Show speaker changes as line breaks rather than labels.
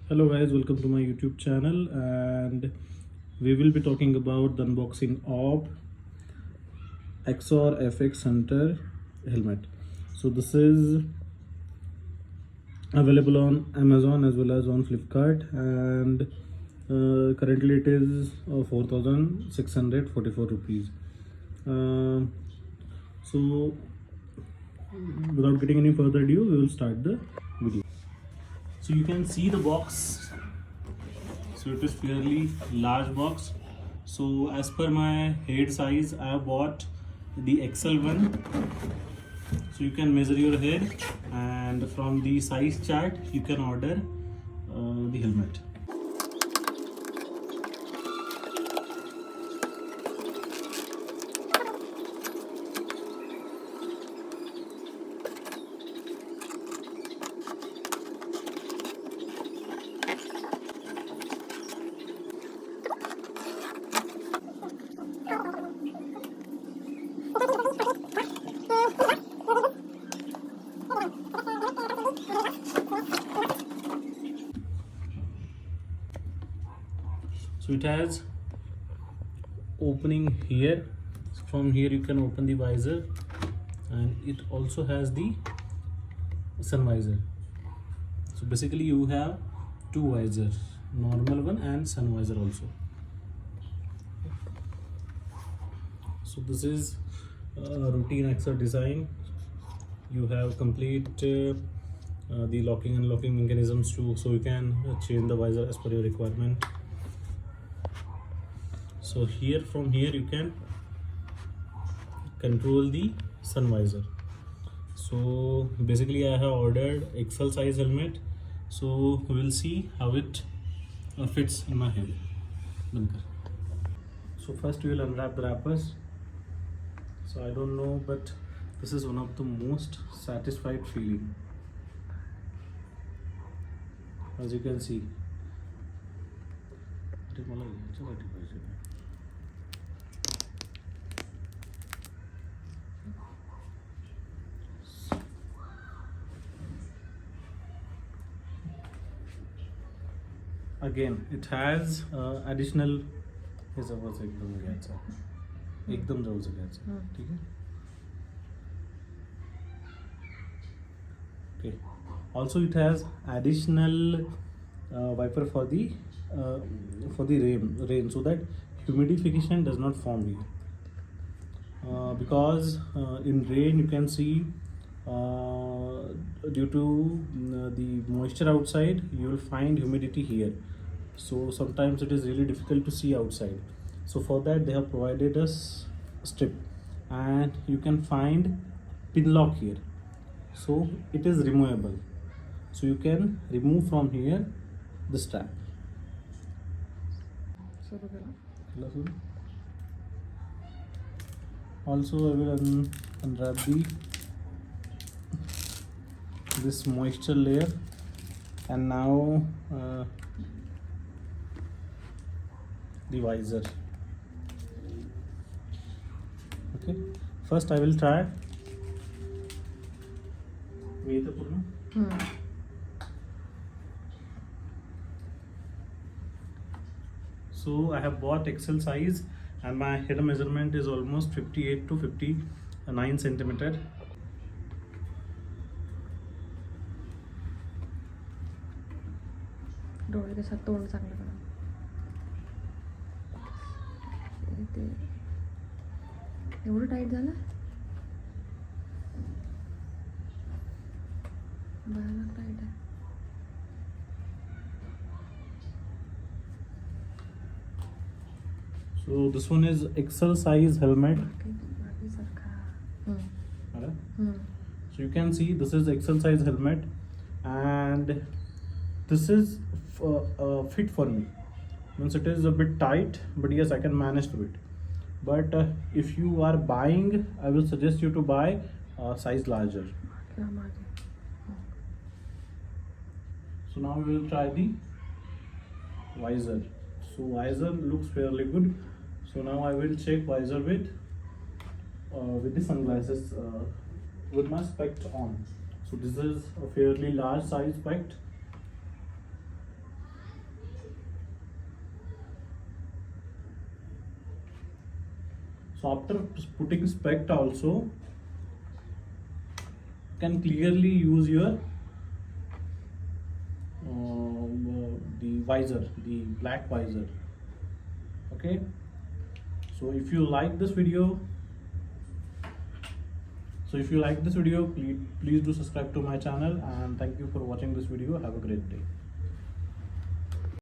Hello guys, welcome to my YouTube channel, and we will be talking about the unboxing of Axor Apex Hunter Helmet. So this is available on Amazon as well as on Flipkart, and currently it is 4,644 rupees. So without getting any further ado, we will start the video. So you can see the box. So it is fairly large box. So as per my head size, I have bought the XL one. So you can measure your head, and from the size chart you can order the helmet. So it has opening here. From here you can open the visor, and it also has the sun visor. So basically you have two visors, normal one and sun visor also. So this is routine Axor design. You have complete the locking and unlocking mechanisms too, so you can change the visor as per your requirement. So here, from here you can control the sun visor. So basically I have ordered XL size helmet, so we will see how it fits in my head. So first we will unwrap the wrappers. So I don't know, but this is one of the most satisfied feeling, as you can see. Again, it has additional एकदम जवळ घ्यायचं ठीक आहे. Okay. Also it has additional wiper for the rain, so that humidification does not form here. Because in rain you can see due to the moisture outside, you will find humidity here. So sometimes it is really difficult to see outside. So for that they have provided us a strip, and you can find pin lock here. So it is removable. So you can remove from here the strap. Also I will unwrap this moisture layer, and now the visor. Okay, first I will try. So I have bought XL size, and my head measurement is almost 58 to 59 centimeter.
डोळे कसा तोंड चांगलं करा ते एवढं tight झालं भयानक tight आहे.
So this one is XL size helmet. So you can see this is XL size helmet, and this is fit for me. Means it is a bit tight, but yes, I can manage to it. But if you are buying, I will suggest you to buy size larger. So now we will try the visor. So visor looks fairly good. So now I will check visor with the sunglasses with my spec on. So this is a fairly large size spec. So after putting spec also, can clearly use your the visor, the black visor. Okay, so if you like this video, please do subscribe to my channel, and thank you for watching this video. Have a great day.